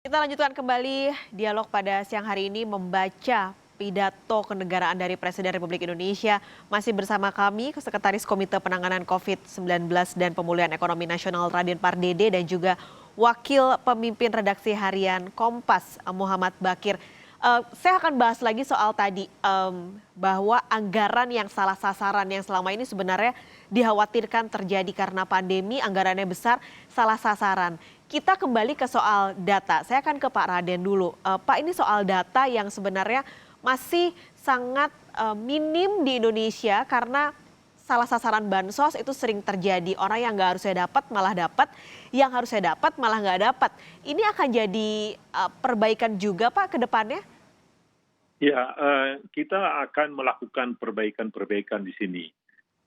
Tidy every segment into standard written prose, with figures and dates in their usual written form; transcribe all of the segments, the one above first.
Kita lanjutkan kembali dialog pada siang hari ini membaca pidato kenegaraan dari Presiden Republik Indonesia. Masih bersama kami, Sekretaris Komite Penanganan COVID-19 dan Pemulihan Ekonomi Nasional Raden Pardede dan juga Wakil Pemimpin Redaksi Harian Kompas Muhammad Bakir. Saya akan bahas lagi soal tadi bahwa anggaran yang salah sasaran yang selama ini sebenarnya dikhawatirkan terjadi karena pandemi, anggarannya besar, salah sasaran. Kita kembali ke soal data. Saya akan ke Pak Raden dulu. Pak, ini soal data yang sebenarnya masih sangat minim di Indonesia karena salah sasaran bansos itu sering terjadi. Orang yang nggak harusnya dapat, yang harusnya dapat malah nggak dapat. Ini akan jadi perbaikan juga Pak ke depannya? Ya, kita akan melakukan perbaikan-perbaikan di sini.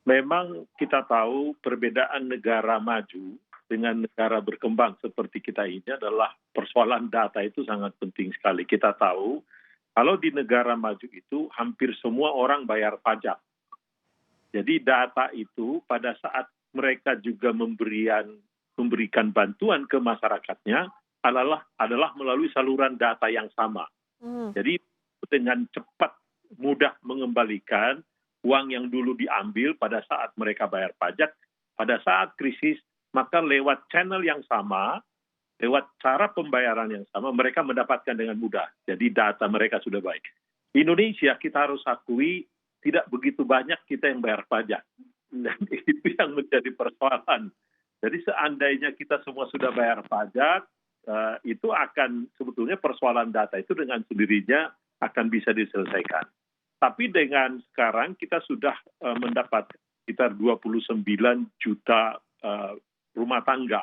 Memang kita tahu perbedaan negara maju dengan negara berkembang seperti kita ini adalah persoalan data itu sangat penting sekali. Kita tahu kalau di negara maju itu hampir semua orang bayar pajak. Jadi data itu pada saat mereka juga memberikan bantuan ke masyarakatnya adalah melalui saluran data yang sama. Hmm. Jadi dengan cepat mudah mengembalikan uang yang dulu diambil pada saat mereka bayar pajak, pada saat krisis, maka lewat channel yang sama, lewat cara pembayaran yang sama, mereka mendapatkan dengan mudah. Jadi data mereka sudah baik. Di Indonesia kita harus akui tidak begitu banyak kita yang bayar pajak. Dan itu yang menjadi persoalan. Jadi seandainya kita semua sudah bayar pajak, itu akan sebetulnya persoalan data itu dengan sendirinya akan bisa diselesaikan. Tapi dengan sekarang kita sudah mendapat sekitar 29 juta rumah tangga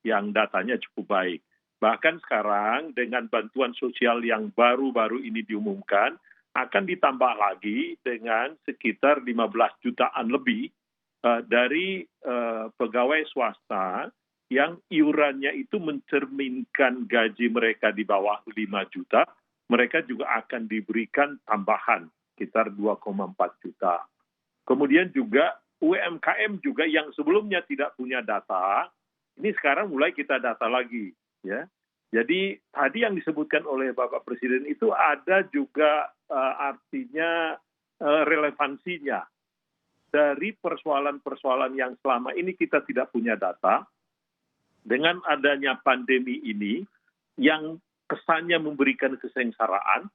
yang datanya cukup baik. Bahkan sekarang dengan bantuan sosial yang baru-baru ini diumumkan, akan ditambah lagi dengan sekitar 15 jutaan lebih dari pegawai swasta yang iurannya itu mencerminkan gaji mereka di bawah 5 juta, mereka juga akan diberikan tambahan sekitar 2,4 juta. Kemudian juga UMKM juga yang sebelumnya tidak punya data, ini sekarang mulai kita data lagi. Ya. Jadi tadi yang disebutkan oleh Bapak Presiden itu ada juga artinya relevansinya. Dari persoalan-persoalan yang selama ini kita tidak punya data, dengan adanya pandemi ini yang kesannya memberikan kesengsaraan,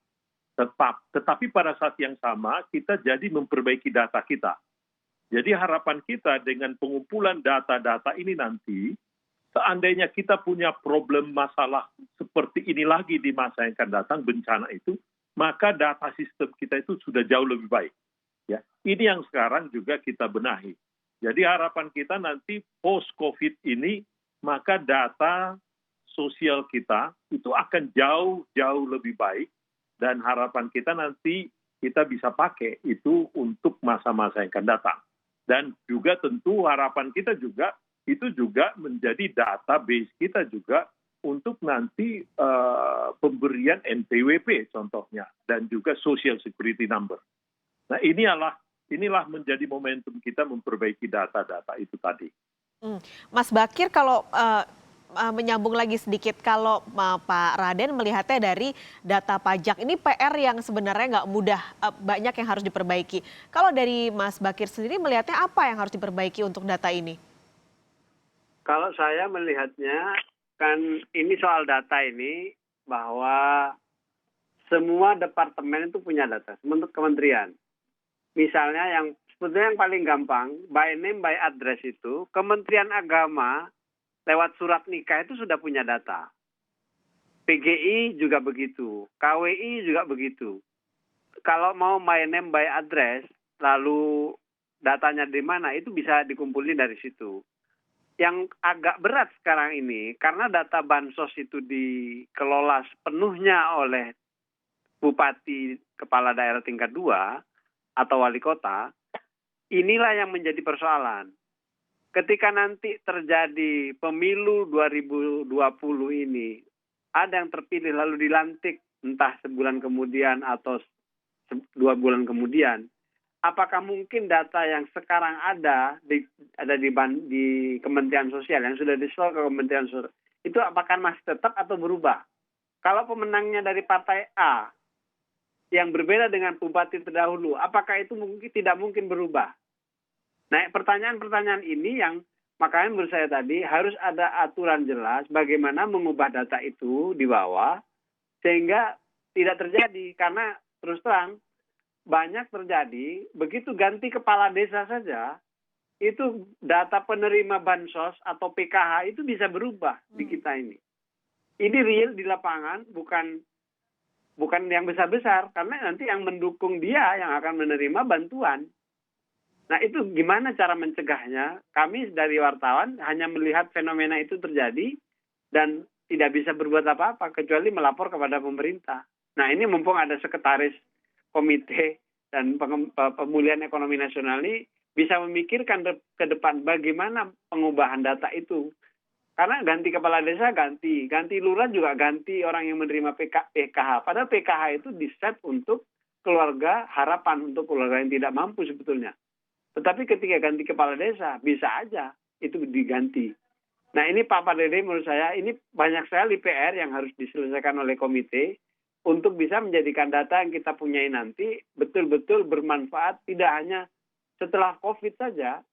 tetapi pada saat yang sama kita jadi memperbaiki data kita. Jadi harapan kita dengan pengumpulan data-data ini nanti, seandainya kita punya problem masalah seperti ini lagi di masa yang akan datang, bencana itu, maka data sistem kita itu sudah jauh lebih baik. Ya, ini yang sekarang juga kita benahi. Jadi harapan kita nanti post-COVID ini, maka data sosial kita itu akan jauh lebih baik dan harapan kita nanti kita bisa pakai itu untuk masa-masa yang akan datang. Dan juga tentu harapan kita juga itu juga menjadi database kita juga untuk nanti pemberian NPWP contohnya dan juga Social Security Number. Nah inilah menjadi momentum kita memperbaiki data-data itu tadi. Mas Bakir, kalau menyambung lagi sedikit, kalau Pak Raden melihatnya dari data pajak ini PR yang sebenarnya nggak mudah, banyak yang harus diperbaiki. Kalau dari Mas Bakir sendiri melihatnya apa yang harus diperbaiki untuk data ini? Kalau saya melihatnya, kan ini soal data ini, bahwa semua departemen itu punya data, menurut kementerian. Misalnya yang sebetulnya yang paling gampang, by name, by address itu, Kementerian Agama lewat surat nikah itu sudah punya data. PGI juga begitu, KWI juga begitu. Kalau mau by name, by address, lalu datanya di mana, itu bisa dikumpulin dari situ. Yang agak berat sekarang ini, karena data bansos itu dikelola sepenuhnya oleh bupati, kepala daerah tingkat 2, atau wali kota, inilah yang menjadi persoalan. Ketika nanti terjadi pemilu 2020 ini, ada yang terpilih lalu dilantik entah sebulan kemudian atau 2 bulan kemudian, apakah mungkin data yang sekarang ada di Kementerian Sosial yang sudah disetor ke Kementerian Sosial itu apakah masih tetap atau berubah? kalau pemenangnya dari partai A yang berbeda dengan bupati terdahulu, apakah itu tidak mungkin berubah? Nah, pertanyaan-pertanyaan ini yang makanya menurut saya tadi harus ada aturan jelas bagaimana mengubah data itu di bawah sehingga tidak terjadi. Karena terus terang banyak terjadi begitu ganti kepala desa saja itu data penerima bansos atau PKH itu bisa berubah di kita ini. Ini real di lapangan, bukan yang besar-besar karena nanti yang mendukung dia yang akan menerima bantuan. Nah, itu gimana cara mencegahnya? Kami dari wartawan hanya melihat fenomena itu terjadi dan tidak bisa berbuat apa-apa kecuali melapor kepada pemerintah. Nah, ini mumpung ada sekretaris komite dan pemulihan ekonomi nasional ini bisa memikirkan ke depan bagaimana pengubahan data itu. Karena ganti kepala desa ganti lurah juga ganti orang yang menerima PKH. Padahal PKH itu di-set untuk keluarga harapan, untuk keluarga yang tidak mampu sebetulnya. Tetapi ketika ganti kepala desa, bisa aja itu diganti. Nah, ini Pak Pardede menurut saya, ini banyak sekali PR yang harus diselesaikan oleh komite untuk bisa menjadikan data yang kita punyai nanti betul-betul bermanfaat, tidak hanya setelah COVID saja,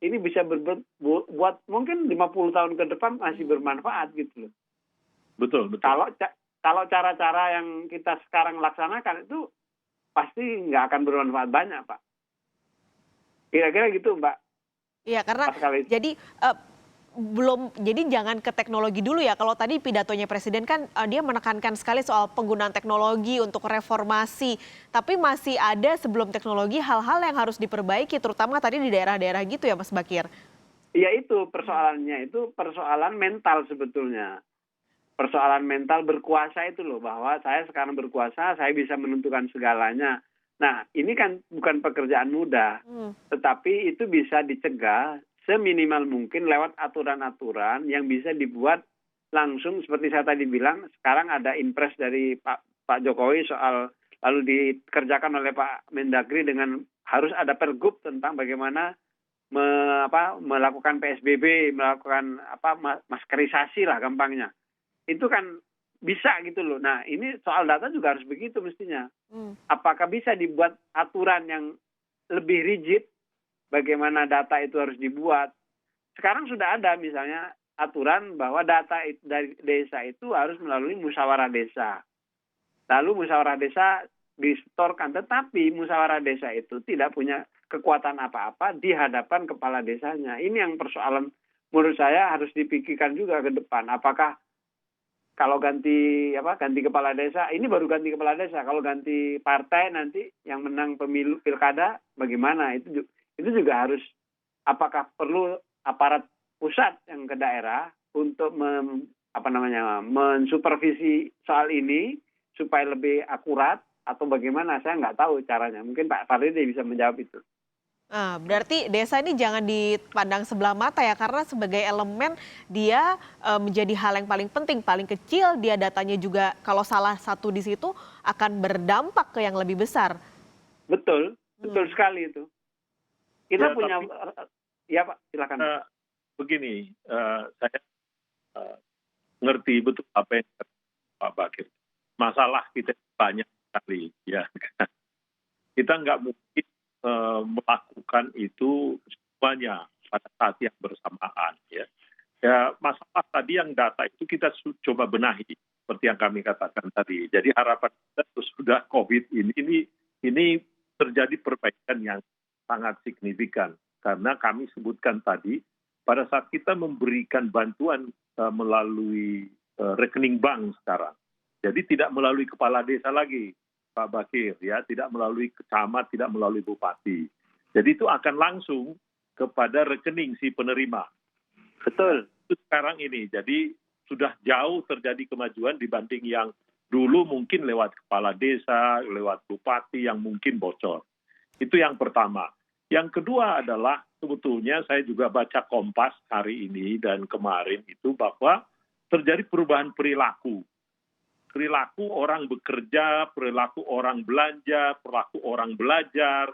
ini bisa buat mungkin 50 tahun ke depan masih bermanfaat gitu loh. Betul. Kalau cara-cara yang kita sekarang laksanakan itu pasti nggak akan bermanfaat banyak, Pak. Kira-kira gitu, Mbak. Iya, karena jadi jangan ke teknologi dulu ya. Kalau tadi pidatonya Presiden kan dia menekankan sekali soal penggunaan teknologi untuk reformasi. Tapi masih ada sebelum teknologi hal-hal yang harus diperbaiki, terutama tadi di daerah-daerah gitu ya, Mas Bakir. Iya, itu persoalannya, itu persoalan mental sebetulnya. Persoalan mental berkuasa itu loh, bahwa saya sekarang berkuasa, saya bisa menentukan segalanya. Nah, ini kan bukan pekerjaan mudah, tetapi itu bisa dicegah seminimal mungkin lewat aturan-aturan yang bisa dibuat langsung seperti saya tadi bilang. Sekarang ada impres dari Pak Jokowi soal lalu dikerjakan oleh Pak Mendagri dengan harus ada pergub tentang bagaimana melakukan PSBB, melakukan maskerisasi lah gampangnya. Itu kan bisa gitu loh. Nah, ini soal data juga harus begitu mestinya. Apakah bisa dibuat aturan yang lebih rigid bagaimana data itu harus dibuat? Sekarang sudah ada misalnya aturan bahwa data dari desa itu harus melalui musyawarah desa. Lalu musyawarah desa disetorkan, tetapi musyawarah desa itu tidak punya kekuatan apa-apa di hadapan kepala desanya. Ini yang persoalan menurut saya harus dipikirkan juga ke depan. Apakah kalau ganti kepala desa, ini baru ganti kepala desa. Kalau ganti partai nanti yang menang pemilu pilkada, bagaimana? Itu juga harus, apakah perlu aparat pusat yang ke daerah untuk mensupervisi soal ini supaya lebih akurat atau bagaimana? Saya nggak tahu caranya. Mungkin Pak Pardede bisa menjawab itu. Nah, berarti desa ini jangan dipandang sebelah mata ya, karena sebagai elemen dia menjadi hal yang paling penting, paling kecil, dia datanya juga kalau salah satu di situ akan berdampak ke yang lebih besar. Betul sekali itu. Kita punya, ya Pak, silakan. Begini, saya ngerti betul apa yang Pak Bakir. Masalah kita banyak sekali, ya. Kita nggak mungkin melakukan itu semuanya pada saat yang bersamaan, ya. Masalah tadi yang data itu kita coba benahi seperti yang kami katakan tadi. Jadi harapan kita sudah COVID ini terjadi perbaikan yang sangat signifikan karena kami sebutkan tadi pada saat kita memberikan bantuan melalui rekening bank sekarang. Jadi tidak melalui kepala desa lagi, Pak Bakir, ya, tidak melalui camat, tidak melalui bupati. Jadi itu akan langsung kepada rekening si penerima. Betul. Itu sekarang ini, jadi sudah jauh terjadi kemajuan dibanding yang dulu mungkin lewat kepala desa, lewat bupati yang mungkin bocor. Itu yang pertama. Yang kedua adalah sebetulnya saya juga baca Kompas hari ini dan kemarin itu bahwa terjadi perubahan perilaku. Perilaku orang bekerja, perilaku orang belanja, perilaku orang belajar,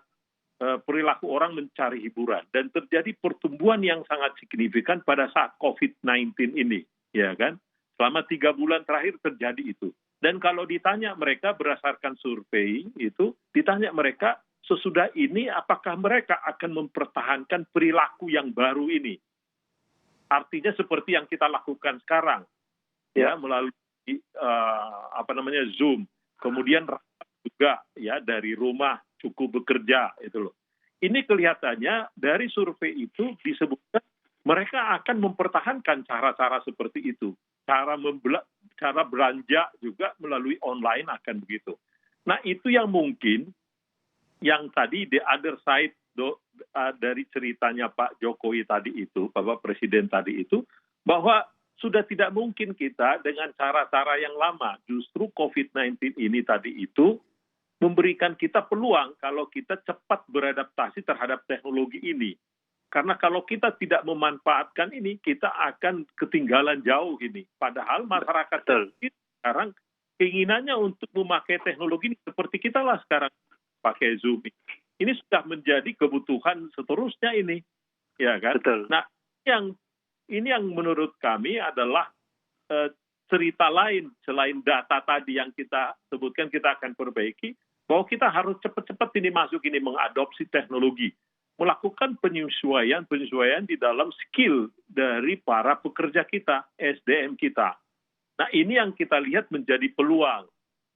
perilaku orang mencari hiburan. Dan terjadi pertumbuhan yang sangat signifikan pada saat COVID-19 ini, ya kan? Selama 3 bulan terakhir terjadi itu. Dan kalau ditanya mereka berdasarkan survei itu, ditanya mereka sesudah ini apakah mereka akan mempertahankan perilaku yang baru ini. Artinya seperti yang kita lakukan sekarang, ya melalui Zoom, kemudian juga ya dari rumah cukup bekerja itu loh. Ini kelihatannya dari survei itu disebutkan mereka akan mempertahankan cara-cara seperti itu. Cara belanja juga melalui online akan begitu. Nah itu yang mungkin yang tadi the other side dari ceritanya Pak Jokowi tadi itu, Bapak Presiden tadi itu, bahwa sudah tidak mungkin kita dengan cara-cara yang lama. Justru COVID-19 ini tadi itu memberikan kita peluang kalau kita cepat beradaptasi terhadap teknologi ini. Karena kalau kita tidak memanfaatkan ini, kita akan ketinggalan jauh ini. Padahal masyarakat sekarang keinginannya untuk memakai teknologi ini seperti kita lah sekarang pakai Zoom. Ini sudah menjadi kebutuhan seterusnya ini, ya kan? Betul. Nah, ini yang menurut kami adalah cerita lain selain data tadi yang kita sebutkan kita akan perbaiki, bahwa kita harus cepat-cepat ini masuk ini mengadopsi teknologi, melakukan penyesuaian di dalam skill dari para pekerja kita, SDM kita. Nah, ini yang kita lihat menjadi peluang.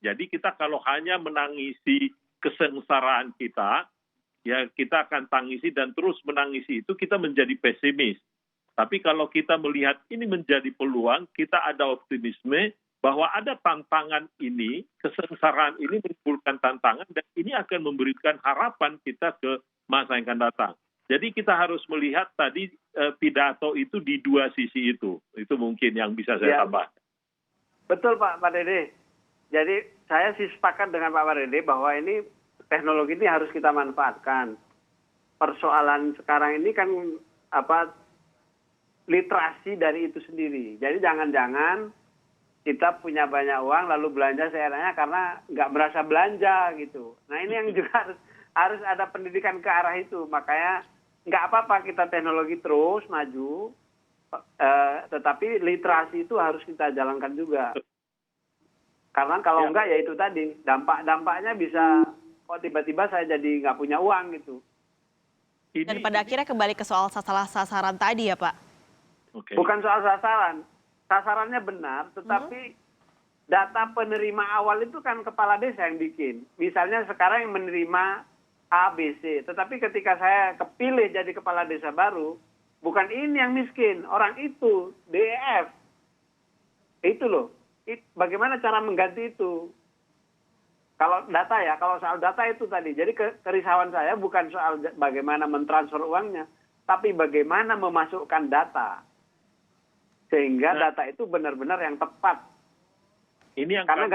Jadi kita kalau hanya menangisi kesengsaraan kita, ya kita akan tangisi dan terus menangisi itu, kita menjadi pesimis. Tapi kalau kita melihat ini menjadi peluang, kita ada optimisme bahwa ada tantangan ini, kesengsaraan ini menimbulkan tantangan, dan ini akan memberikan harapan kita ke masa yang akan datang. Jadi kita harus melihat tadi pidato itu di dua sisi itu. Itu mungkin yang bisa saya tambah. Betul Pak Dede. Jadi saya sih sepakat dengan Pak Dede bahwa ini teknologi ini harus kita manfaatkan. Persoalan sekarang ini kan literasi dari itu sendiri. Jadi jangan-jangan kita punya banyak uang lalu belanja seenaknya karena nggak merasa belanja gitu. Nah ini yang juga harus ada pendidikan ke arah itu. Makanya nggak apa-apa kita teknologi terus maju, tetapi literasi itu harus kita jalankan juga. Karena kalau enggak ya itu tadi, dampaknya bisa kok tiba-tiba saya jadi nggak punya uang gitu. Dan pada akhirnya kembali ke soal sasaran tadi ya Pak? Okay. Bukan soal sasaran. Sasarannya benar, tetapi data penerima awal itu kan kepala desa yang bikin. Misalnya sekarang yang menerima A, B, C. Tetapi ketika saya kepilih jadi kepala desa baru, bukan ini yang miskin, orang itu, D, E, F. Itu loh. Bagaimana cara mengganti itu? Kalau data ya, kalau soal data itu tadi. Jadi kerisauan saya bukan soal bagaimana mentransfer uangnya, tapi bagaimana memasukkan data. Sehingga data itu benar-benar yang tepat. Ini yang karena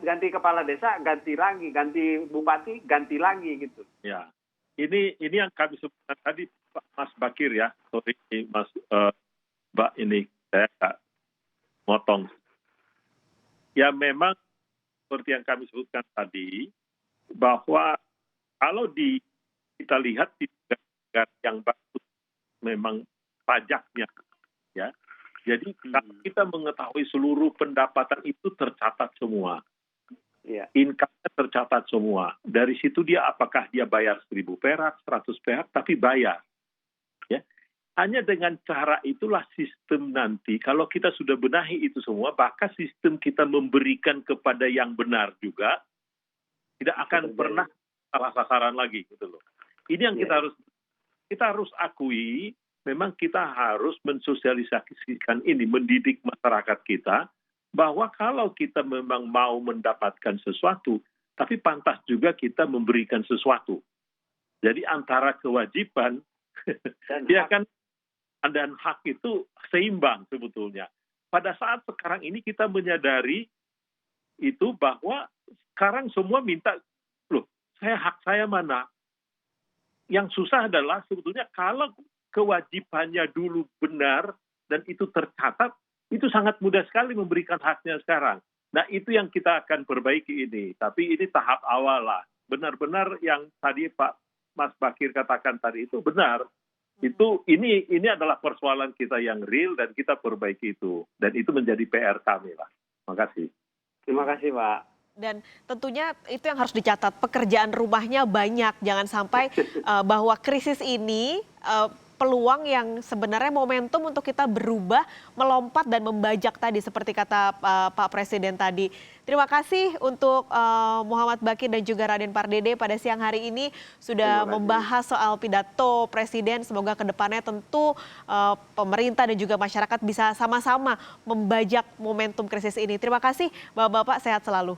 ganti kepala desa, ganti lagi, ganti bupati, ganti lagi gitu. Ya, ini yang kami sebutkan tadi Mas Bakir ya, sorry Mas Mbak ini saya motong. Ya memang seperti yang kami sebutkan tadi, bahwa kalau kita lihat di negara yang bagus memang pajaknya, ya. Jadi kalau kita mengetahui seluruh pendapatan itu tercatat semua. Yeah. Income-nya tercatat semua. Dari situ dia apakah dia bayar 1.000 perak, 100 perak, tapi bayar. Ya. Hanya dengan cara itulah sistem nanti, kalau kita sudah benahi itu semua, maka sistem kita memberikan kepada yang benar juga, tidak akan pernah salah sasaran lagi. Gitu loh. Ini yang kita harus akui. Memang kita harus mensosialisasikan ini, mendidik masyarakat kita, bahwa kalau kita memang mau mendapatkan sesuatu, tapi pantas juga kita memberikan sesuatu. Jadi antara kewajiban dan hak itu seimbang sebetulnya. Pada saat sekarang ini kita menyadari itu bahwa sekarang semua minta, loh, hak saya mana? Yang susah adalah sebetulnya kalau kewajibannya dulu benar dan itu tercatat, itu sangat mudah sekali memberikan haknya sekarang. Nah itu yang kita akan perbaiki ini. Tapi ini tahap awal lah. Benar-benar yang tadi Pak Mas Bakir katakan tadi itu benar. Ini adalah persoalan kita yang real dan kita perbaiki itu. Dan itu menjadi PR kami lah. Makasih. Terima kasih, Pak. Dan tentunya itu yang harus dicatat, pekerjaan rumahnya banyak. Jangan sampai bahwa krisis ini peluang yang sebenarnya momentum untuk kita berubah, melompat dan membajak tadi seperti kata Pak Presiden tadi. Terima kasih untuk Muhammad Bakir dan juga Raden Pardede pada siang hari ini sudah membahas soal pidato Presiden. Semoga kedepannya tentu pemerintah dan juga masyarakat bisa sama-sama membajak momentum krisis ini. Terima kasih Bapak-Bapak, sehat selalu.